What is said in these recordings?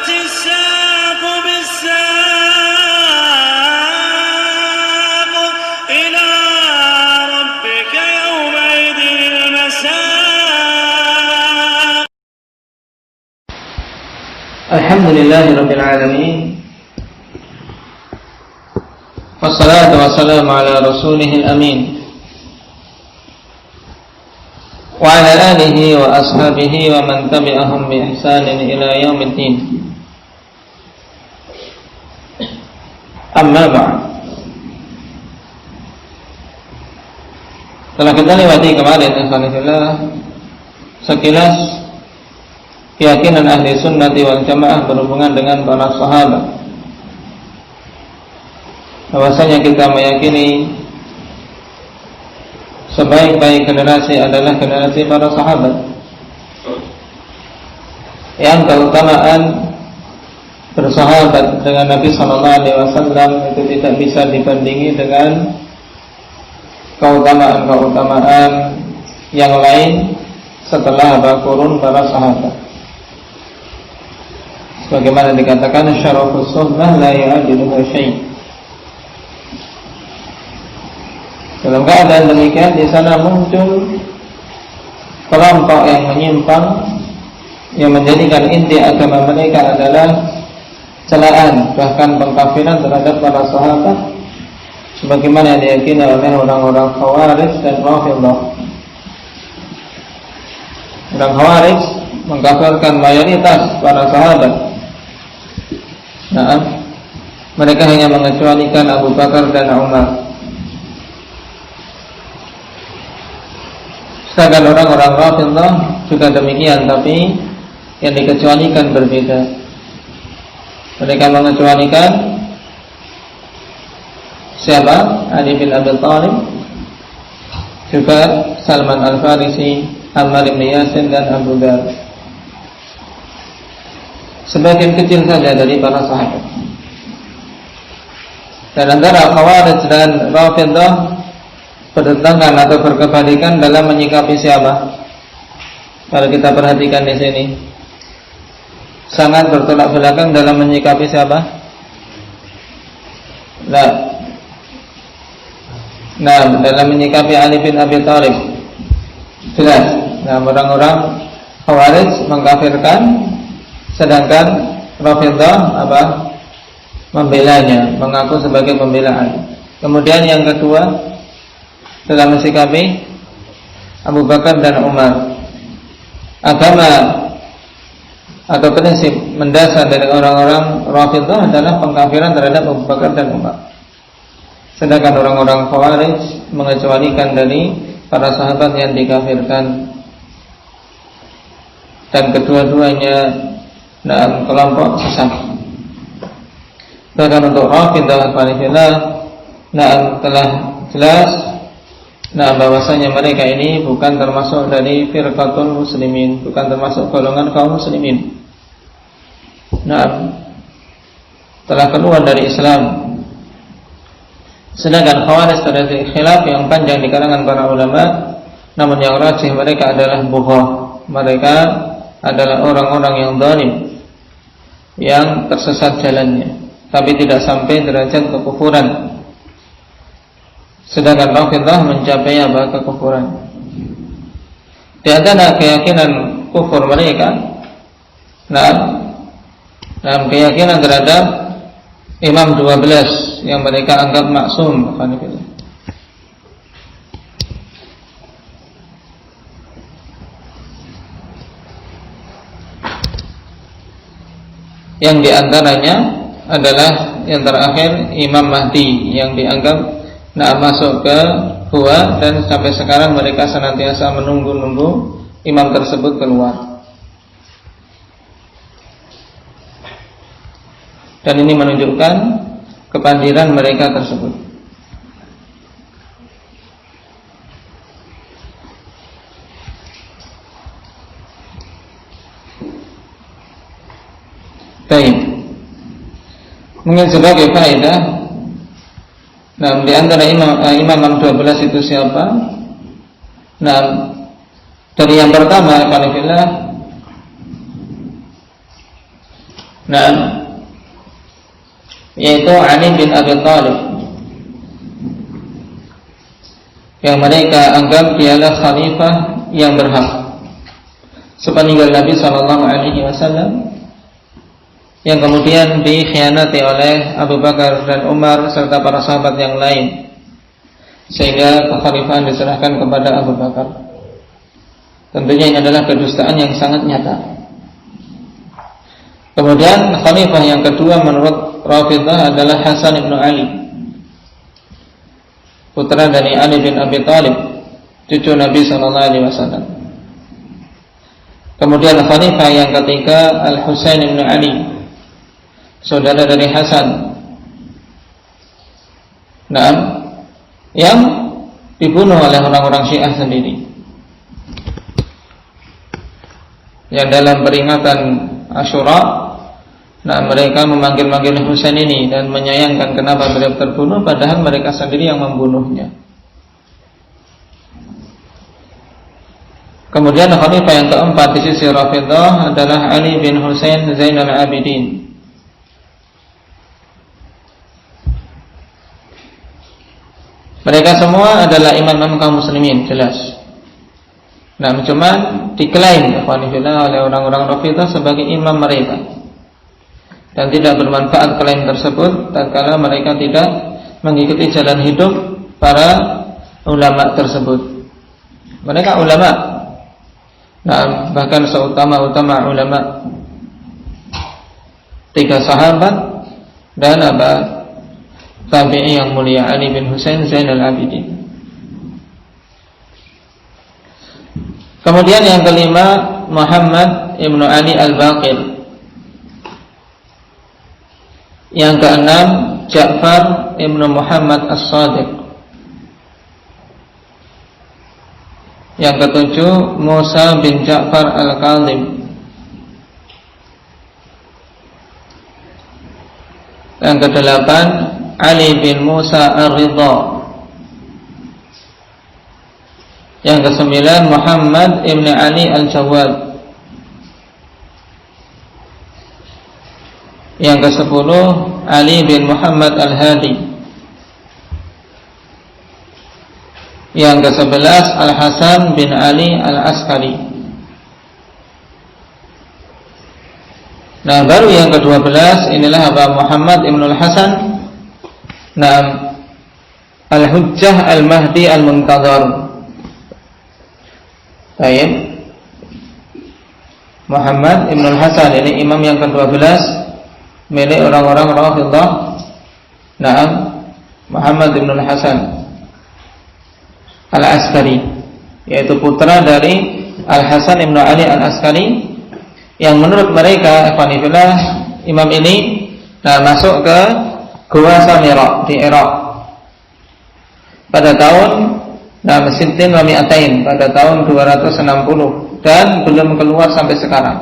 والتفت الساق بالساق إلى ربك يومئذ المساق. الحمد لله رب العالمين والصلاة والسلام على رسوله الأمين وعلى آله وأصحابه ومن تبعهم بإحسان إلى يوم الدين. Amma ba'd. Telah kita lewati kemarin sekilas keyakinan ahli sunnati wal jamaah berhubungan dengan para sahabat. Bahwasanya kita meyakini sebaik-baik generasi adalah generasi para sahabat, yang keutamaan bersahabat dengan Nabi sallallahu alaihi wasallam itu tidak bisa dibandingi dengan keutamaan-keutamaan yang lain setelah kurun para sahabat. Sebagaimana dikatakan syarafus sunnah la ya'diluhu syai'. Dalam keadaan demikian, di sana muncul kelompok yang menyimpang, yang menjadikan inti agama mereka adalah celaan, bahkan pengkafiran terhadap para sahabat, sebagaimana yang diyakini oleh orang-orang Khawarij dan Rafidhah. Orang Khawarij mengkafirkan mayoritas para sahabat. Nah, mereka hanya mengecualikan Abu Bakar dan Umar. Sedangkan orang-orang Rafidhah juga demikian, tapi yang dikecualikan berbeda. Mereka mengecualikan siapa? Ali bin Abi Thalib, juga Salman Al-Farisi, Ammar bin Yasir dan Abu Dhar. Sebagian kecil saja dari para sahabat. Dan antara Khawarij dan Rafidhah bertentangan atau berkebalikan dalam menyikapi siapa? Kalau kita perhatikan di sini, sangat bertolak belakang dalam menyikapi siapa? Nah, dalam menyikapi Ali bin Abi Thalib, jelas. Nah, orang-orang Khawarij mengkafirkan, sedangkan Rafidhah membelanya, mengaku sebagai pembelaan. Kemudian yang kedua, dalam mensikapi Abu Bakar dan Umar, agama atau prinsip mendasar dari orang-orang Rafidhah adalah pengkafiran terhadap Abu Bakar dan Umar. Sedangkan orang-orang Khawarij mengecualikan dari para sahabat yang dikafirkan. Dan kedua-duanya dalam kelompok sesat. Bahkan untuk Rafidhah telah jelas bahwasanya mereka ini bukan termasuk dari firqatul muslimin, bukan termasuk golongan kaum muslimin. Telah keluar dari Islam. Sedangkan Khawarij terjadi khilaf yang panjang di kalangan para ulama, namun yang rajih mereka adalah bughath. Mereka adalah orang-orang yang zalim, yang tersesat jalannya, tapi tidak sampai derajat kekufuran. Sedangkan Rafidhah mencapai kekufuran. Di antara keyakinan kufur mereka, dalam keyakinan terhadap Imam 12 yang mereka anggap maksum, yang diantaranya adalah yang terakhir Imam Mahdi, yang dianggap masuk ke gua, dan sampai sekarang mereka senantiasa menunggu imam tersebut keluar. Dan ini menunjukkan kepandiran mereka tersebut. Baik. Mungkin sebagai faedah, di antara imam 12 itu siapa? Dari yang pertama, Nah, yaitu Ali bin Abi Thalib, yang mereka anggap dialah khalifah yang berhak sepeninggal Nabi sallallahu alaihi wasallam, yang kemudian dikhianati oleh Abu Bakar dan Umar serta para sahabat yang lain, sehingga kekhalifahan diserahkan kepada Abu Bakar. Tentunya ini adalah kedustaan yang sangat nyata. Kemudian khalifah yang kedua menurut Rafidhah adalah Hasan ibn Ali, putra dari Ali bin Abi Thalib, cucu Nabi sallallahu alaihi wasallam. Kemudian khalifah yang ketiga Al-Husain ibn Ali, saudara dari Hasan. Nah, yang dibunuh oleh orang-orang Syiah sendiri. Yang dalam peringatan Asyura, nah mereka memanggil-manggil Husain ini dan menyayangkan kenapa beliau terbunuh, padahal mereka sendiri yang membunuhnya. Kemudian khalifah yang keempat di sisi Rafidhah adalah Ali bin Husain Zainal Abidin. Mereka semua adalah imam-imam kaum muslimin, jelas. Nah, cuma diklaim oleh orang-orang Rafidhah sebagai imam mereka, dan tidak bermanfaat klaim tersebut tatkala mereka tidak mengikuti jalan hidup para ulama tersebut. Mereka ulama, nah bahkan seutama-utama ulama, 3 sahabat dan tabi'i yang mulia, Ali bin Husain Zainal Abidin. Kemudian yang kelima Muhammad ibnu Ali Al-Baqir. Yang keenam Ja'far ibnu Muhammad As-Sadiq. Yang ketujuh Musa bin Ja'far Al-Kadhim. Yang kedelapan Ali bin Musa Ar-Ridha. Yang kesembilan Muhammad ibn Ali Al-Jawad. Yang kesepuluh Ali bin Muhammad Al-Hadi. Yang kesebelas Al-Hasan bin Ali Al-Askari. Nah, baru yang ke-12 inilah Muhammad ibn Al-Hasan, nah, Al-Hujjah Al-Mahdi Al-Muntadhar. Baik, Muhammad ibn Al-Hasan ini imam yang ke-12 milik orang-orang Rafidhah. Nah, Muhammad ibn Al-Hasan Al-Askari, yaitu putra dari Al-Hasan ibn Ali Al-Askari, yang menurut mereka imam ini masuk ke Gua Samira di Irak pada tahun Sittin wa Mi'atain, pada tahun 260, dan belum keluar sampai sekarang.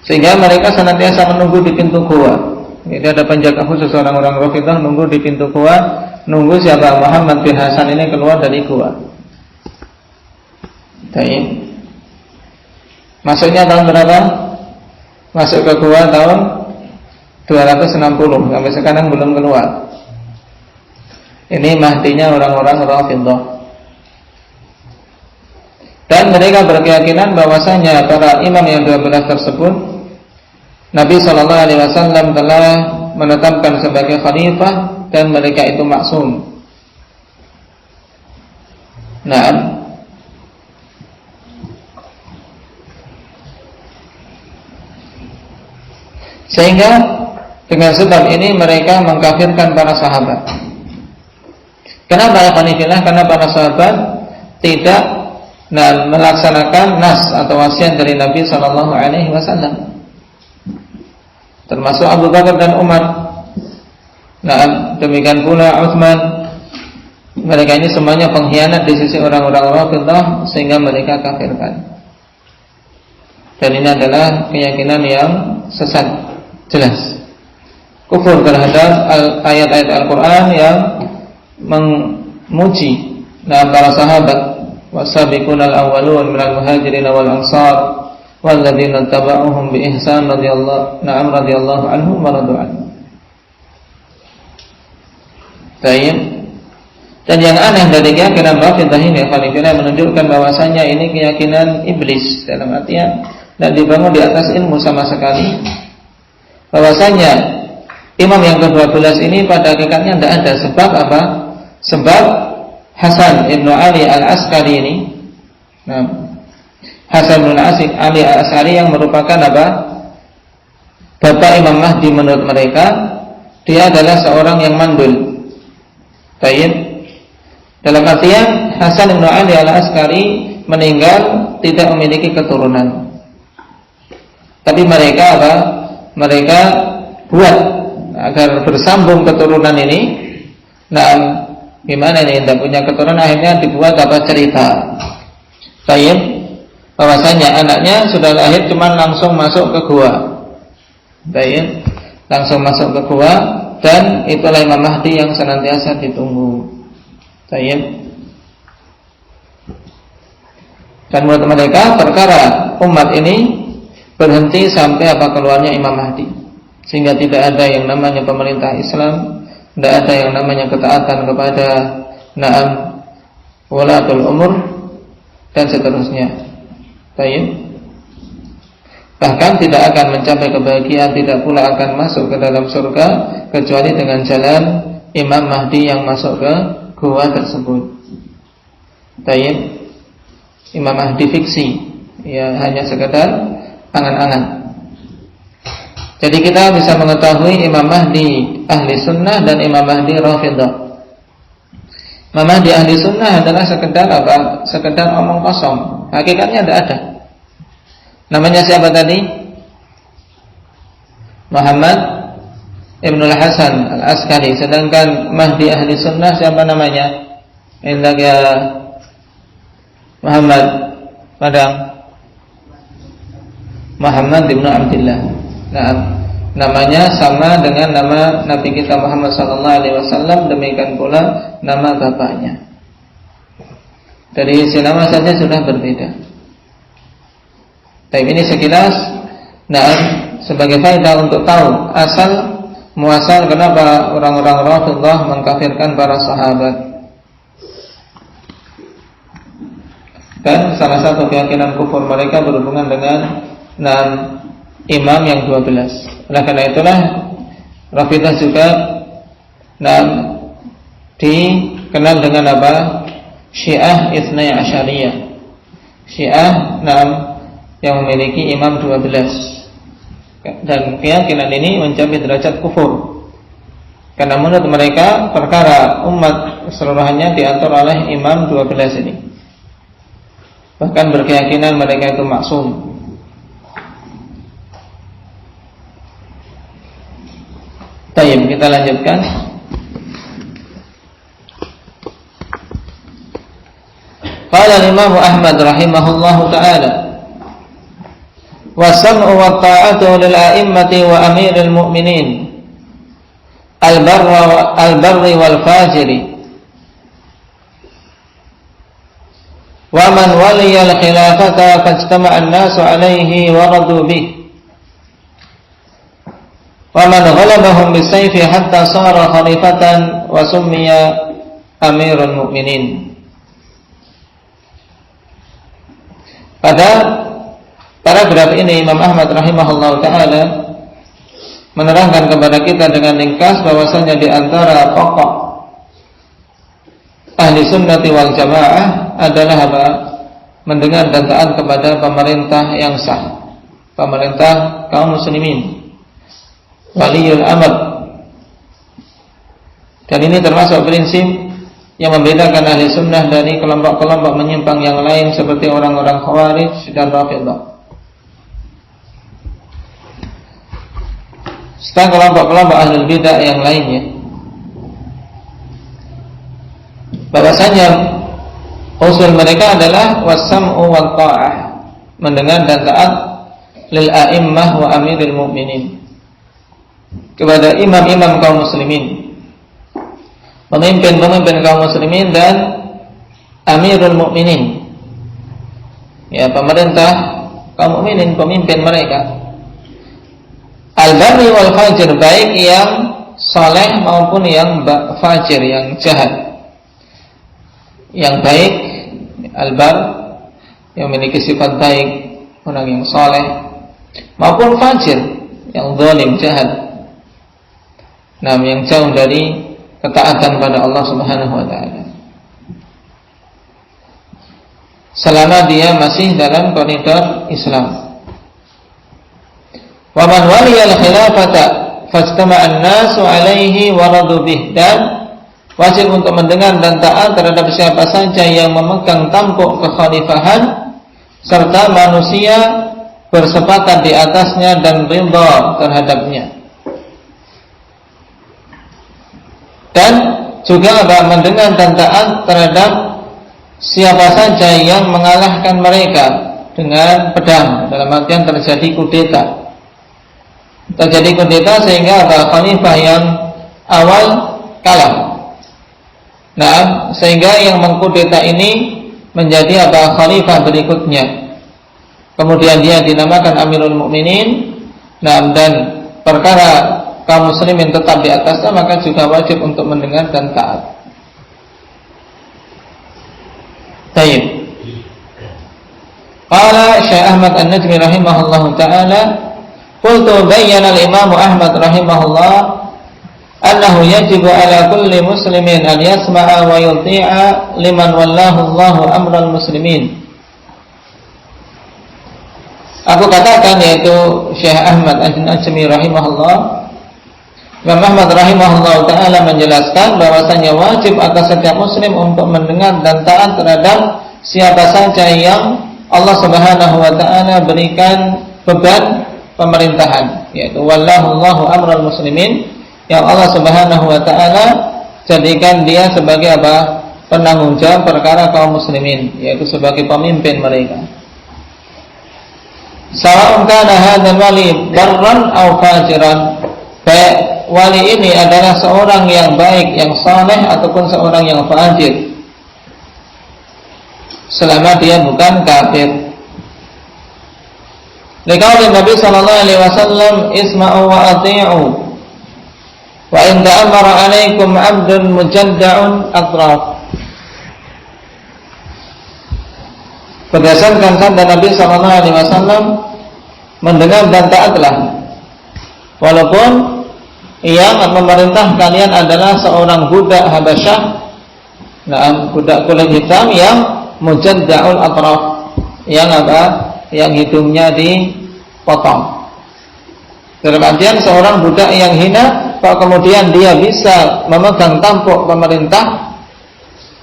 Sehingga mereka senantiasa menunggu di pintu gua. Jadi ada penjaga khusus orang-orang Rafidhah nunggu di pintu gua, nunggu siapa Muhammad bin Hasan ini keluar dari gua. Baik. Masuknya tahun berapa? Masuk ke gua tahun 260, sampai sekarang belum keluar. Ini mahdinya orang-orang Rafidhah. Dan mereka berkeyakinan bahwasanya para imam yang 12 tersebut Nabi SAW telah menetapkan sebagai khalifah, dan mereka itu maksum. Nah, sehingga dengan sebab ini mereka mengkafirkan para sahabat. Kenapa ya Khanifillah? Karena para sahabat tidak melaksanakan nas atau wasiat dari Nabi SAW, termasuk Abu Bakar dan Umar. Nah, demikian pula Utsman. Mereka ini semuanya pengkhianat di sisi orang-orang Rafidhah, sehingga mereka kafirkan. Dan ini adalah keyakinan yang sesat, jelas kufur terhadap ayat-ayat Al-Quran yang memuji para sahabat, wasabiqunal awwalun minal muhajirin wal ansar walladzina tabauhum bi ihsan radhiyallahu anhum wa radu anhu. Baik. Dan yang aneh dari keyakinan Rafidah ini menunjukkan bahwasanya ini keyakinan iblis, dalam artian tidak dibangun di atas ilmu sama sekali. Bahwasanya imam yang ke-12 ini pada hakikatnya tidak ada. Sebab apa? Sebab Hasan ibnu Ali al-Askari ini, Hasan ibnu Ali al-Askari yang merupakan apa? Bapak Imam Mahdi menurut mereka, dia adalah seorang yang mandul. Baik. Dalam artian Hasan ibnu Ali al-Askari meninggal tidak memiliki keturunan. Tapi mereka apa? Mereka buat agar bersambung keturunan ini. Nah, gimana ini? Tidak punya keturunan, akhirnya dibuat apa? Cerita. Baik. Bahwasanya anaknya sudah lahir cuma langsung masuk ke gua. Baik. Langsung masuk ke gua, dan itulah Imam Mahdi yang senantiasa ditunggu. Baik. Dan menurut mereka perkara umat ini berhenti sampai apa keluarnya Imam Mahdi, sehingga tidak ada yang namanya pemerintah Islam, tidak ada yang namanya ketaatan kepada walatul umur dan seterusnya. Baik. Bahkan tidak akan mencapai kebahagiaan, tidak pula akan masuk ke dalam surga kecuali dengan jalan Imam Mahdi yang masuk ke gua tersebut. Baik. Imam Mahdi fiksi, ya hanya sekedar angan-angan. Jadi kita bisa mengetahui Imam Mahdi ahli sunnah dan Imam Mahdi Rafidah. Imam Mahdi ahli sunnah adalah sekedar apa? Sekedar omong kosong. Hakikatnya tidak ada. Namanya siapa tadi? Muhammad Ibnul Hasan al-Askari. Sedangkan Mahdi ahli sunnah siapa namanya? Indaga Muhammad Padang Muhammad ibnu Abdullah. Nah, namanya sama dengan nama Nabi kita Muhammad SAW. Demikian pula nama bapaknya. Dari isi nama saja sudah berbeda. Tapi ini sekilas, sebagai faedah untuk tahu asal muasal kenapa orang-orang Rafidhah mengkafirkan para sahabat. Dan salah satu keyakinan kufur mereka berhubungan dengan imam yang 12. Oleh karena itulah Rafidah juga dikenal dengan apa? Syiah Ithnai Asyariyah. Syiah yang memiliki imam 12. Dan keyakinan ini mencapai derajat kufur. Karena menurut mereka perkara umat seluruhnya diatur oleh imam 12 ini. Bahkan berkeyakinan mereka itu maksum. Baik, kita lanjutkan. Qala Imam Ahmad rahimahullahu taala, "Wasam'u wa ta'atu lil a'immati wa amiril mu'minin al-barri wal fajiri wa man waliya al-khilafata fajtama'a an-nasu 'alayhi wa radu bihi wa man ghalabahum bisayfi hatta sara khalifatan wa summiya amirul mu'minin." Pada paragraf ini Imam Ahmad rahimahullah ta'ala menerangkan kepada kita dengan ringkas bahwasanya di antara pokok ahli sunnati wal jamaah adalah apa? Mendengar dan taat kepada pemerintah yang sah, pemerintah kaum muslimin, waliyul amr. Dan ini termasuk prinsip yang membedakan ahli sunnah dari kelompok-kelompok menyimpang yang lain seperti orang-orang Khawarij dan Rafidhah. Serta kelompok-kelompok ahli bidah yang lainnya, bahwasanya usul mereka adalah wasam'u wa ta'ah, mendengar dan taat lil a'immah wa amiril mu'minin, kepada imam-imam kaum muslimin, pemimpin-pemimpin kaum muslimin dan amirul mu'minin, ya pemerintah kaum mukminin, pemimpin mereka. Al-barri wal fajir, baik yang saleh maupun yang fajir, yang jahat. Yang baik al-bar, yang memiliki sifat baik, orang yang saleh, maupun fajir, yang zalim, jahat. Nah, yang jauh dari ketaatan pada Allah Subhanahu wa taala. Selama dia masih dalam koridor Islam. Wa man waliyal khilafata fastama'an nasu 'alaihi wa radu bih, dan wajib untuk mendengar dan taat terhadap siapa saja yang memegang tampuk kekhalifahan serta manusia bersepakat di atasnya dan ridha terhadapnya. Dan juga mendengar dan taat terhadap siapa saja yang mengalahkan mereka dengan pedang, dalam artian terjadi kudeta. Terjadi kudeta sehingga khalifah yang awal kalah. Nah, sehingga yang mengkudeta ini menjadi khalifah berikutnya. Kemudian dia dinamakan Amirul Mukminin. Nah, dan perkara kaum muslimin tetap di atasnya, maka juga wajib untuk mendengar dan taat. Baik. Qala Syekh Ahmad An-Najmi rahimahullahu taala, qultu bayyana al-Imam Ahmad rahimahullah annahu yajibu ala kulli muslimin an yasma'a wa yuti'a liman wallahu Allahu amral muslimin. Aku katakan, yaitu Syekh Ahmad An-Najmi rahimahullah, Imam Ahmad rahimahullah ta'ala menjelaskan bahwasanya wajib atas setiap muslim untuk mendengar dan taat terhadap siapa saja yang Allah Subhanahu wa ta'ala berikan beban pemerintahan, yaitu wallahu amral muslimin, yang Allah Subhanahu wa ta'ala jadikan dia sebagai penanggung jawab perkara kaum muslimin, yaitu sebagai pemimpin mereka. Sawa'un kana hadzal wali barran aw fajiran, baik wali ini adalah seorang yang baik, yang saleh, ataupun seorang yang fajir, selama dia bukan kafir. Liqauli Nabi sallallahu alaihi wasallam, isma'u wa ati'u wa in ta'ammara 'alaikum 'abdun mujadda'un atraf. Berdasarkan sabda Nabi sallallahu alaihi wasallam, mendengar dan taatlah walaupun yang memerintah kalian adalah seorang budak Habasyah, budak kulit hitam yang mujadda'ul atraf, yang hidungnya dipotong. Dalam artian seorang budak yang hina, kalau kemudian dia bisa memegang tampuk pemerintah,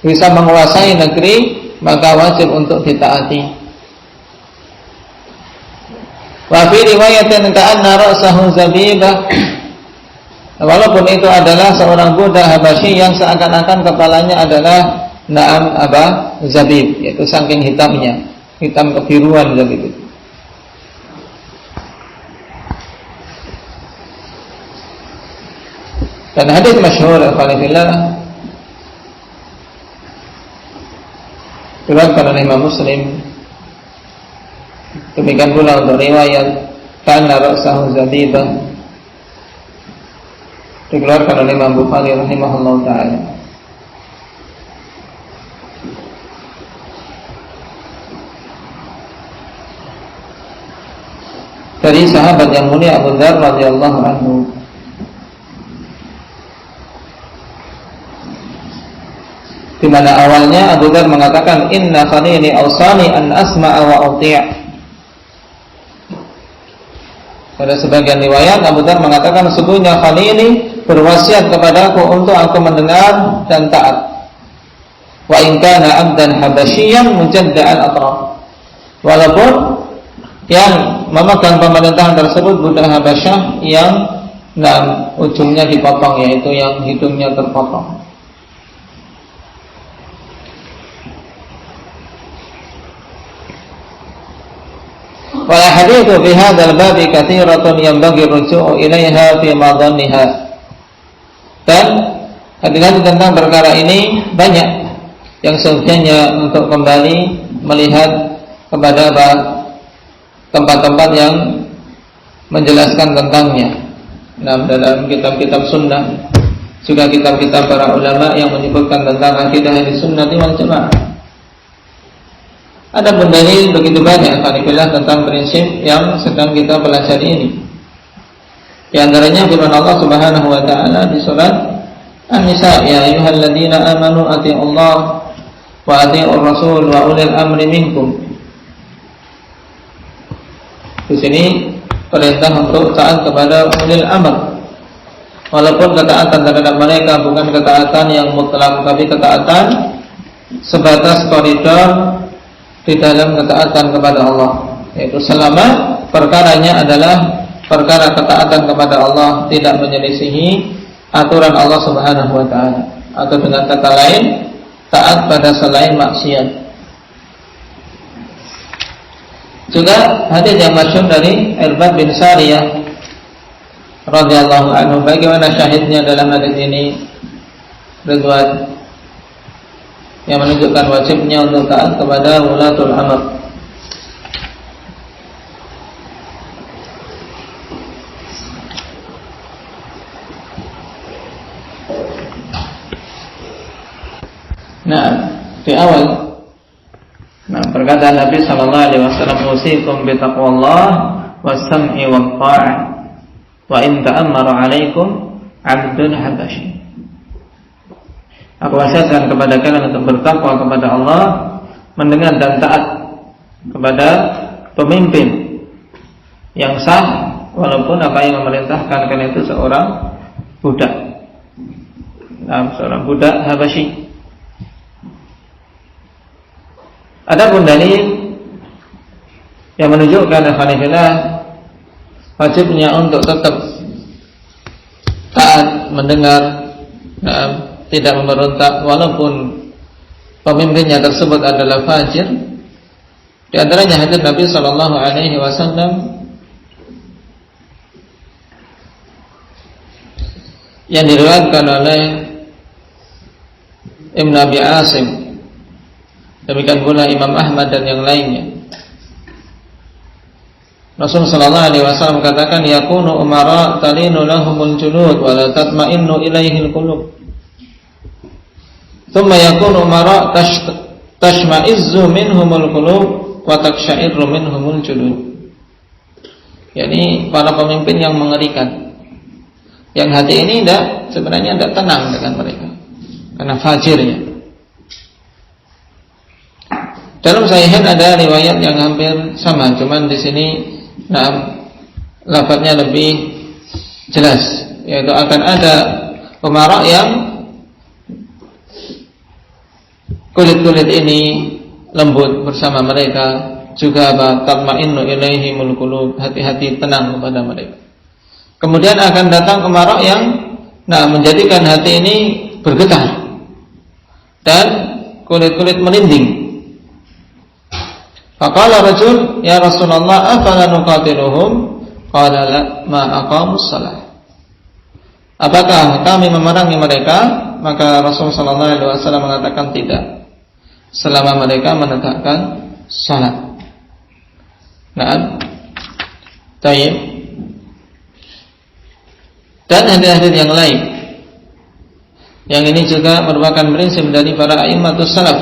bisa menguasai negeri, maka wajib untuk ditaati. Wa fi riwayatin ka'anna ra'sahu zabibah, walaupun itu adalah seorang budak Habasyi yang seakan-akan kepalanya adalah zabib, yaitu saking hitamnya, hitam kebiruan begitu. Dan hadis masyhur al-Falifillah diriwayatkan oleh Imam Muslim. Demikian pula untuk riwayat kana ra'sahu zabibah, dikeluarkan oleh Imam Bukhari rahimahullah ta'ala. Dari sahabat yang mulia Abu Dzar radhiyallahu anhu, di mana awalnya Abu Dzar mengatakan, inna khalili awsani an asma'a wa uti'. Pada sebagian riwayat Abu Dzar mengatakan, sesungguhnya khalili berwasiat kepadaku untuk aku mendengar dan taat. Wa in kana 'abdan habasyiyan mujadda'al atraf, walaupun yang memegang pemerintahan tersebut budak Habasyah yang ujungnya dipotong, yaitu yang hidungnya terpotong. Wal haditsu fi hadzal babi katsiratun yanbaghi ruju'u ilaiha fi madhanniha. Dan hadis-hadis tentang perkara ini banyak yang seharusnya untuk kembali melihat kepada tempat-tempat yang menjelaskan tentangnya. Nah, dalam kitab-kitab sunnah, juga kitab-kitab para ulama yang menyebutkan tentang akidah Ahlussunnah wal Jamaah. Ada pun dalil begitu banyak tentang prinsip yang sedang kita pelajari ini. Di antaranya firman Allah Subhanahu wa taala di surat An-Nisa, ya ayyuhalladzina amanu atii'ullah wa atii'ur rasul wa ulil amri minkum. Di sini perintah untuk taat kepada ulil amr. Walaupun ketaatan terhadap mereka bukan ketaatan yang mutlak, tapi ketaatan sebatas koridor di dalam ketaatan kepada Allah, yaitu selama perkaranya adalah perkara ketaatan kepada Allah, tidak menyelisihi aturan Allah Subhanahu wa taala, atau dengan kata lain taat pada selain maksiat. Juga hadis yang masyhur dari Irbad bin Sariyah radhiyallahu anhu, bagaimana syahidnya dalam hadis ini, Ridwan, yang menunjukkan wajibnya untuk taat kepada wulatul amr. Nah, di awal perkataan Nabi sallallahu alaihi wasallam, "Usikum bi taqwallah was-sam'i wat-tha'ah wa in ta'ammara 'alaikum 'abdun habasyi." Aku wasiatkan kepada kalian untuk bertakwa kepada Allah, mendengar dan taat kepada pemimpin yang sah, walaupun apa yang memerintahkan kalian itu seorang budak. Seorang budak Habasyi. Adapun dalil yang menunjukkan wajibnya untuk tetap taat, mendengar, tidak memberontak walaupun pemimpinnya tersebut adalah fajir. Di antaranya hadis Nabi sallallahu alaihi wasallam yang diriwayatkan oleh Ibn Abi Asim, demikian pula Imam Ahmad dan yang lainnya. Rasul sallallahu alaihi wasallam katakan, yakunu umara talinu lahumul junud wa la tatma'innu ilaihil qulub. Thumma yakunu umara tashma'izzu minhumul qulub wa taksha'irru minhumul julud. Yani para pemimpin yang mengerikan, yang hati ini sebenarnya tidak tenang dengan mereka karena fajirnya. Dalam Sahihain ada riwayat yang hampir sama, cuman di sini lafadznya lebih jelas, yaitu akan ada umara yang kulit-kulit ini lembut bersama mereka, juga tatma'innu ilaihimul qulub, hati-hati tenang kepada mereka. Kemudian akan datang umara yang menjadikan hati ini bergetar dan kulit-kulit merinding. Faqala rajul, ya Rasulullah, afala nuqatiluhum? Qala la, ma aqamus shalah. Apakah kami memerangi mereka? Maka Rasul sallallahu alaihi wasallam mengatakan tidak, selama mereka menegakkan salat. Tayyib. Dan hadis-hadis yang lain, yang ini juga merupakan prinsip dari para a'immatus salaf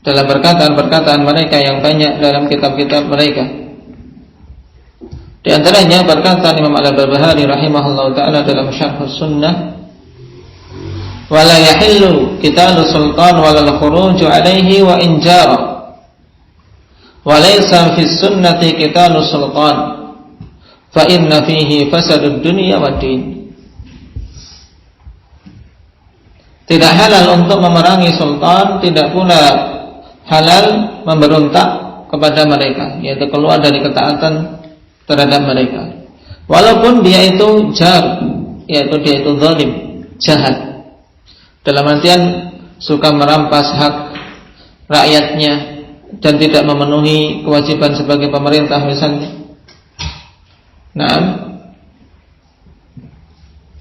dalam perkataan-perkataan mereka yang banyak dalam kitab-kitab mereka. Di antaranya perkataan Imam Al-Barbahari rahimahullahu ta'ala dalam Syarhus Sunnah, wala yahillu qitalu sultan wala khuruju alaihi wa injara wa laysa fi sunnati qitalu sultan fa inna fihi fasadud dunya wad din. Tidak halal untuk memerangi sultan, tidak pula halal memberontak kepada mereka, yaitu keluar dari ketaatan terhadap mereka, walaupun dia itu jar, yaitu dia itu zalim, jahat, dalam artian suka merampas hak rakyatnya dan tidak memenuhi kewajiban sebagai pemerintah misalnya.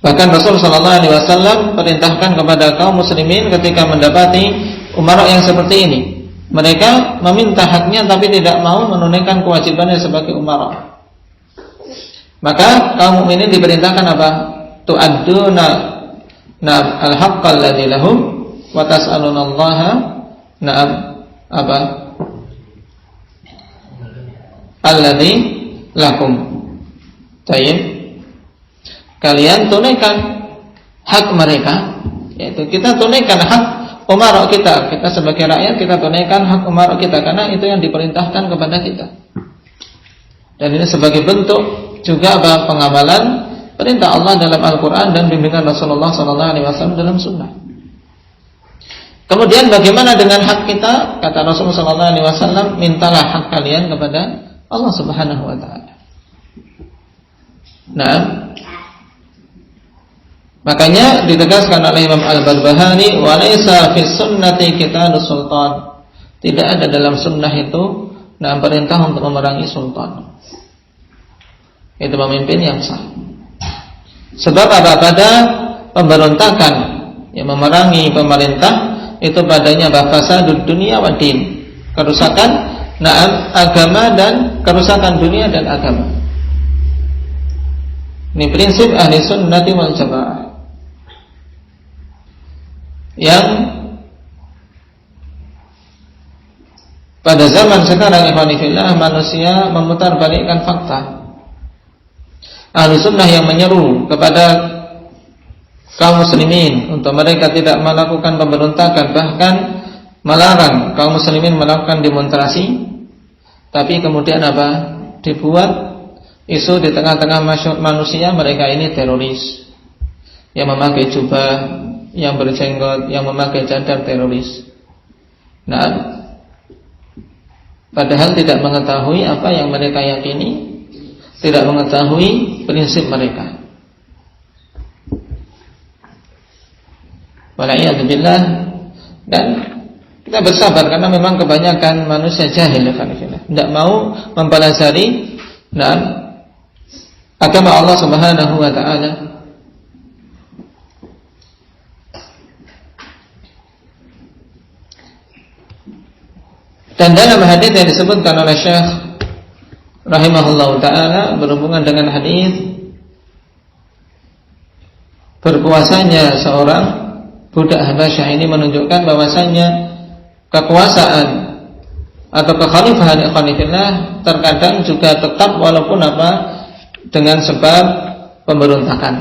Bahkan Rasul sallallahu alaihi wasallam perintahkan kepada kaum muslimin ketika mendapati umara yang seperti ini, mereka meminta haknya tapi tidak mau menunaikan kewajibannya sebagai umara. Maka kaum mukminin diperintahkan apa? Tu'adduna al-haqqal ladzi lahum wa tas'alunallaha apa? Alladzi lakum. Baik. Kalian tunaikan hak mereka, yaitu kita tunaikan hak umara kita sebagai rakyat, kita tunaikan hak umara kita karena itu yang diperintahkan kepada kita. Dan ini sebagai bentuk juga apa? Pengamalan perintah Allah dalam Al-Quran dan bimbingan Rasulullah SAW dalam Sunnah. Kemudian bagaimana dengan hak kita? Kata Rasulullah SAW, mintalah hak kalian kepada Allah Subhanahu Wa Taala. Nah, makanya ditegaskan oleh Imam Al-Barbahari, walaysa fis sunnati qitalus sultan. Tidak ada dalam sunnah itu perintah untuk memerangi sultan. Itu pemimpin yang sah. Sebab apa? Pada pemberontakan yang memerangi pemerintah itu padanya fasadud dunia wa din, kerusakan agama dan kerusakan dunia dan agama. Ini prinsip ahli sunnati wal jamaah yang pada zaman sekarang ikhwanifillah manusia memutarbalikkan fakta. Ahli sunnah yang menyeru kepada kaum muslimin untuk mereka tidak melakukan pemberontakan, bahkan melarang kaum muslimin melakukan demonstrasi, tapi kemudian apa? Dibuat isu di tengah-tengah manusia mereka ini teroris, yang memakai jubah, yang berjenggot, yang memakai cadar teroris. Nah, padahal tidak mengetahui apa yang mereka yakini, tidak mengetahui prinsip mereka. Wala'iyadzubillah. Dan kita bersabar karena memang kebanyakan manusia jahil, tidak mau mempelajari agama Allah Subhanahu Wa Taala. Dan dalam hadis yang disebutkan oleh Syekh rahimahullahu taala berhubungan dengan hadis berkuasanya seorang budak Habasyah ini menunjukkan bahwasanya kekuasaan atau kekhalifahan ikhwanillah terkadang juga tetap walaupun apa? Dengan sebab pemberontakan.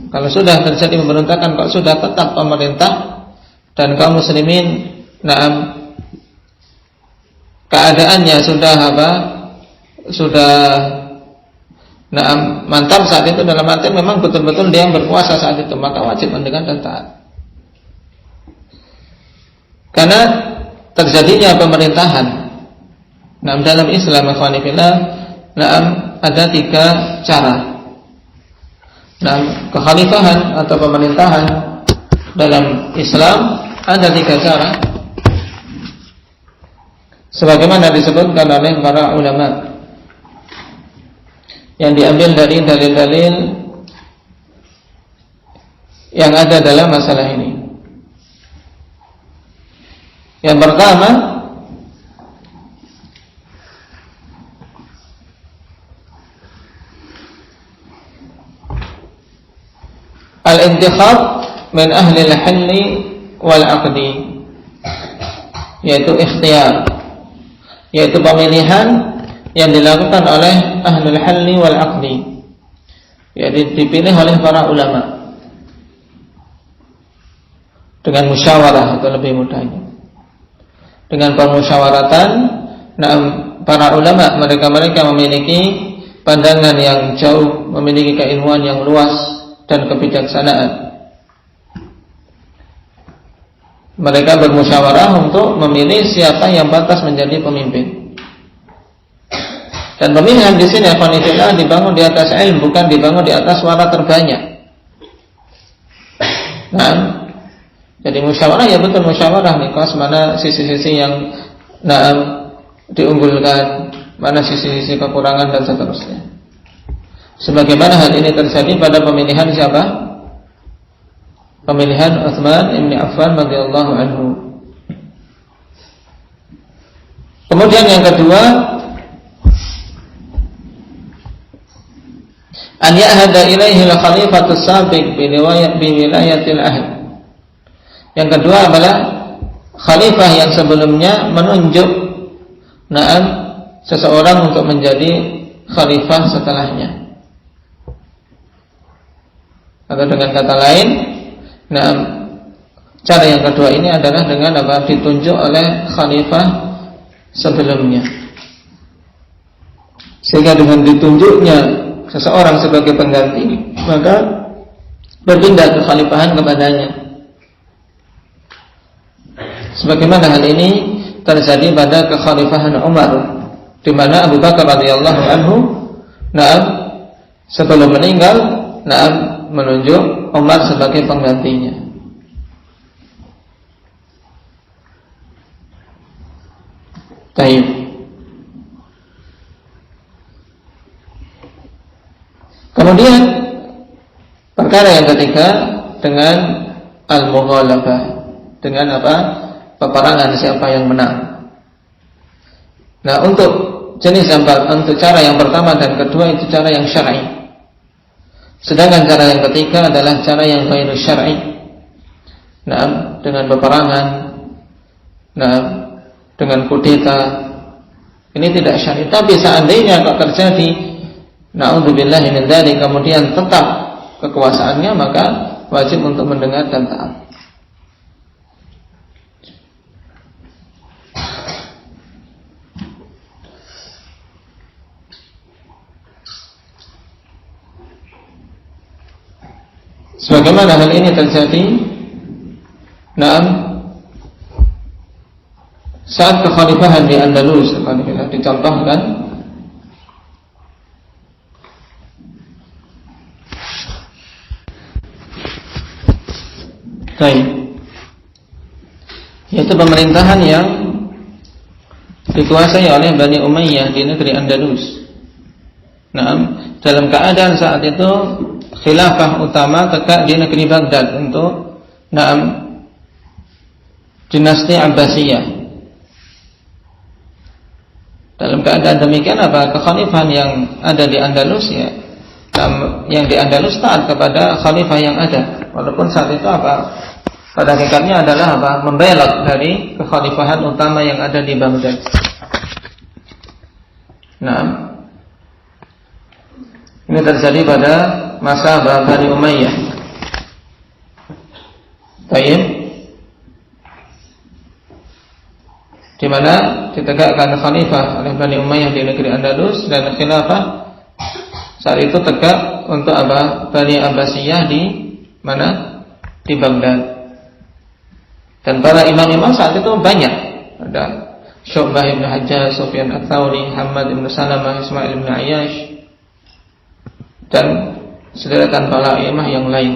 Kalau sudah terjadi pemberontakan, kok sudah tetap pemerintah dan kaum muslimin keadaannya sudah apa? Sudah mantap saat itu, dalam arti memang betul-betul dia yang berkuasa saat itu, maka wajib mendengar dan taat. Karena terjadinya pemerintahan dalam Islam ikhwanillah ada 3 cara. Kekhalifahan atau pemerintahan dalam Islam ada 3 cara, sebagaimana disebutkan oleh para ulama yang diambil dari dalil-dalil yang ada dalam masalah ini. Yang pertama, al-intikhab min ahli al-halli wal aqdi, yaitu ikhtiyar, yaitu pemilihan yang dilakukan oleh ahlul halli wal aqdi, yaitu dipilih oleh para ulama dengan musyawarah, atau lebih mudahnya dengan permusyawaratan. Para ulama mereka memiliki pandangan yang jauh, memiliki keilmuan yang luas dan kebijaksanaan. Mereka bermusyawarah untuk memilih siapa yang pantas menjadi pemimpin. Dan pemilihan di sini ikhwanillah dibangun di atas ilmu, bukan dibangun di atas suara terbanyak. Jadi musyawarah ya betul musyawarah nih, mana sisi-sisi yang diunggulkan, mana sisi-sisi kekurangan dan seterusnya. Sebagaimana hal ini terjadi pada pemilihan siapa? Pemilihan Utsman bin Affan radhiyallahu anhu. Kemudian yang kedua, an ya'hada ilaihi al-khalifatus sabiq bi wilayatil ahd. Yang kedua adalah khalifah yang sebelumnya menunjuk seseorang untuk menjadi khalifah setelahnya. Atau dengan kata lain, cara yang kedua ini adalah dengan ditunjuk oleh khalifah sebelumnya. Sehingga dengan ditunjuknya seseorang sebagai pengganti, maka berpindah kekhalifahan kepadanya. Sebagaimana hal ini terjadi pada kekhalifahan Umar, di mana Abu Bakar radhiyallahu anhu sebelum meninggal menunjuk Umar sebagai penggantinya. Baik. Kemudian perkara yang ketiga dengan al-mughalabah, dengan peperangan siapa yang menang. Nah, untuk cara yang pertama dan kedua itu cara yang syar'i. Sedangkan cara yang ketiga adalah cara yang ghairu syar'i. Dengan peperangan, dengan kudeta. Ini tidak syar'i. Tapi seandainya kok terjadi na'udzubillahi min dzalik, kemudian tetap kekuasaannya, maka wajib untuk mendengar dan taat. Sebagaimana hal ini terjadi saat kekhalifahan di Andalus, dicontohkan yaitu pemerintahan yang dikuasai oleh Bani Umayyah di negeri Andalus. Dalam keadaan saat itu khilafah utama tegak di negeri Baghdad untuk dinasti Abbasiyah. Dalam keadaan demikian kekhalifahan yang ada di Andalus yang di Andalus taat kepada khalifah yang ada, walaupun saat itu pada hakikatnya adalah membelot dari kekhalifahan utama yang ada di Baghdad. Ini terjadi pada masa Bani Umayyah. Baik. Di mana ditegakkan khalifah oleh Bani Umayyah di negeri Andalus, dan khilafah saat itu tegak untuk Bani Abbasiyah di mana? Di Baghdad. Dan para imam-imam saat itu banyak. Ada Syu'bah ibn Hajjaj, Sufyan Ats-Tsauri, Hammad ibn Salamah, Ismail ibn Ayyash, dan sederetan para imam yang lain.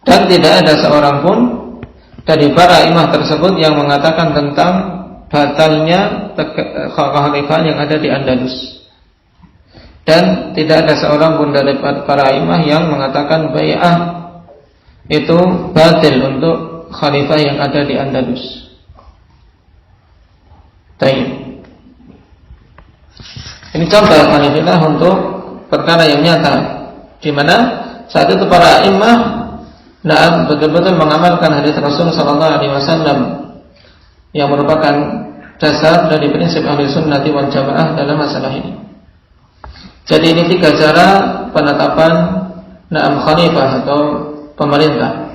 Dan tidak ada seorang pun dari para imam tersebut yang mengatakan tentang batalnya kekhalifahan yang ada di Andalus. Dan tidak ada seorang pun dari para imam yang mengatakan bai'ah itu batil untuk khalifah yang ada di Andalus. Ini contoh alhamdulillah untuk perkara yang nyata, di mana saat itu para imam betul-betul mengamalkan hadis Rasul sallallahu alaihi wasallam yang merupakan dasar dari prinsip ahli sunnati wal jamaah dalam masalah ini. Jadi ini 3 cara penetapan khalifah atau pemerintah.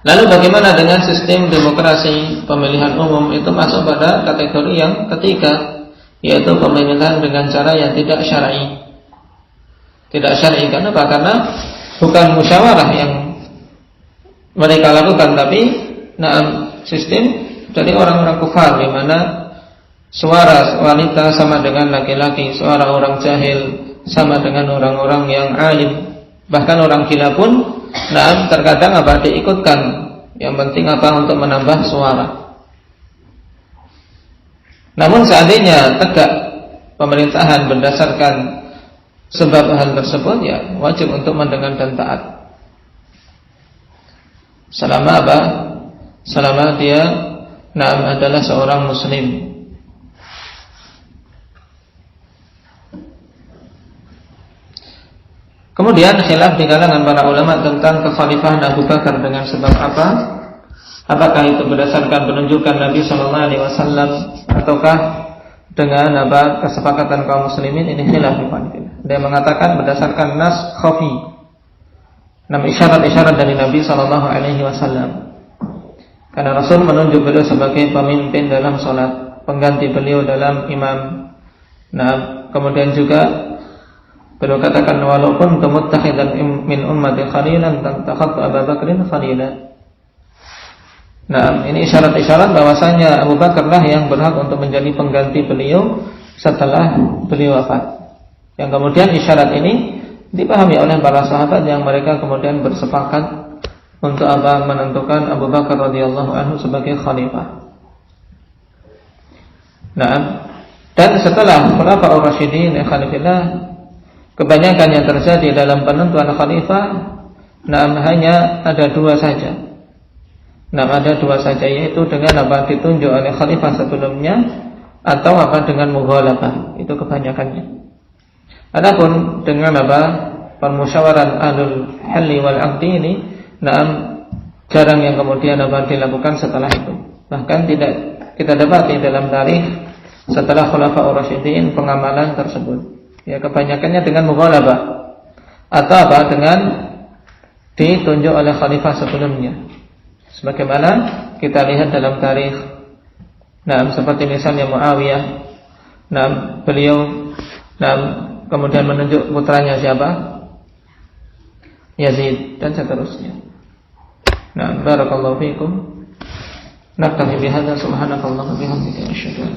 Lalu bagaimana dengan sistem demokrasi pemilihan umum? Itu masuk pada kategori yang ketiga, yaitu pemilihan dengan cara yang tidak syar'i. Tidak syar'i kenapa? Karena bukan musyawarah yang mereka lakukan, tapi sistem dari orang-orang kufar, di mana suara wanita sama dengan laki-laki, suara orang jahil sama dengan orang-orang yang alim, bahkan orang gila pun terkadang diikutkan. Yang penting untuk menambah suara. Namun seandainya tegak pemerintahan berdasarkan sebab hal tersebut, ya wajib untuk mendengar dan taat. Selama selama dia adalah seorang muslim. Kemudian khilaf di kalangan para ulama tentang kekhalifahan Abu Bakar dengan sebab apa? Apakah itu berdasarkan penunjukan Nabi sallallahu alaihi wasallam ataukah dengan kesepakatan kaum muslimin? Ini khilaf di kalangan. Dia mengatakan berdasarkan nas khafi, isyarat-isyarat dari Nabi sallallahu alaihi wasallam. Karena Rasul menunjuk beliau sebagai pemimpin dalam salat, pengganti beliau dalam imam. Kemudian juga beliau katakan walaupun mutakhidan min ummati khalilan takhadtu Abu Bakrin khalilan. Ini isyarat-isyarat bahwasanya Abu Bakarlah yang berhak untuk menjadi pengganti beliau setelah beliau wafat. Yang kemudian isyarat ini dipahami oleh para sahabat yang mereka kemudian bersepakat untuk menentukan Abu Bakar radhiyallahu anhu sebagai khalifah. Dan setelah Khulafaur Rasyidin khalifillah, kebanyakan yang terjadi dalam penentuan khalifah hanya ada dua saja. Ada dua saja, yaitu dengan ditunjuk oleh khalifah sebelumnya atau dengan mughalabah. Itu kebanyakannya. Adapun dengan permusyawaratan ahlul halli wal 'aqdi ini, jarang yang kemudian dilakukan setelah itu. Bahkan tidak kita dapati dalam tarikh setelah Khulafaur Rasyidin pengamalan tersebut. Ya, kebanyakannya dengan mughalabah atau dengan ditunjuk oleh khalifah sebelumnya. Sebagaimana kita lihat dalam tarikh, seperti misalnya Muawiyah, beliau kemudian menunjuk putranya siapa? Yazid, dan seterusnya. Barakallahu fiikum. Naktafi bihadza, subhanakallahumma wa bihamdika, asyhadu